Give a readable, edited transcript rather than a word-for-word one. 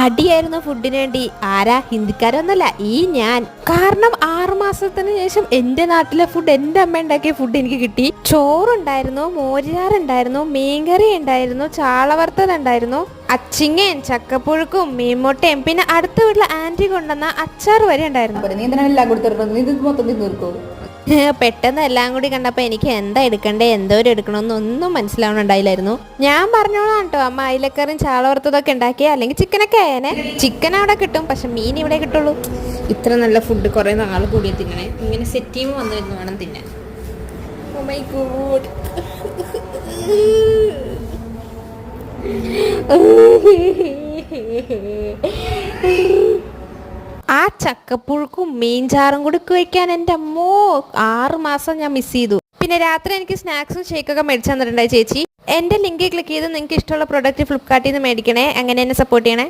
അടിയായിരുന്നു ഫുഡിന് വേണ്ടി. ആരാ? ഹിന്ദിക്കാരൊന്നല്ല, ഈ ഞാൻ. കാരണം 6 മാസത്തിന് ശേഷം എന്റെ നാട്ടിലെ ഫുഡ്, എന്റെ അമ്മ ഉണ്ടാക്കിയ ഫുഡ് എനിക്ക് കിട്ടി. ചോറുണ്ടായിരുന്നു, മോരുചാറുണ്ടായിരുന്നു, മീൻകറി ഉണ്ടായിരുന്നു, ചാളവറുത്തതുണ്ടായിരുന്നു, അച്ചിങ്ങയും ചക്കപ്പുഴുക്കും മീൻമുട്ടയും, പിന്നെ അടുത്ത വീട്ടിലെ ആന്റി കൊണ്ടുവന്ന അച്ചാർ വരെ ഉണ്ടായിരുന്നു. പെട്ടെന്ന് എല്ലാം കൂടി കണ്ടപ്പോൾ എനിക്ക് എന്താ എടുക്കണ്ടേ, എന്തോരം എടുക്കണമെന്നൊന്നും മനസ്സിലാവണുണ്ടായില്ലായിരുന്നു. ഞാൻ പറഞ്ഞോളാം കേട്ടോ, അമ്മ അയിലക്കറിയും ചാളവറുത്തതൊക്കെ ഉണ്ടാക്കി, അല്ലെങ്കിൽ ചിക്കനൊക്കെ ആയേനെ. ചിക്കൻ അവിടെ കിട്ടും, പക്ഷെ മീൻ ഇവിടെ കിട്ടുള്ളൂ. ഇത്ര നല്ല ഫുഡ് കുറേ നാൾ കൂടി തിന്നണേ. ഇങ്ങനെ സെറ്റ് ടീം വന്നിരുന്നു വേണം തിന്നാൻ. Oh my god. ആ ചക്കപ്പുഴുക്കും മീൻചാറും കൂടി കഴിക്കാൻ എൻ്റെ അമ്മോ 6 മാസം ഞാൻ മിസ് ചെയ്തു. പിന്നെ രാത്രി എനിക്ക് സ്നാക്സും ഷേക്കൊക്കെ മേടിച്ചു തന്നിട്ടുണ്ടായി ചേച്ചി. എൻ്റെ ലിങ്ക് ക്ലിക്ക് ചെയ്ത് നിങ്ങൾക്ക് ഇഷ്ടമുള്ള പ്രൊഡക്റ്റ് ഫ്ലിപ്കാർട്ടിൽ നിന്ന് മേടിക്കണേ. അങ്ങനെ എന്നെ സപ്പോർട്ട് ചെയ്യണേ.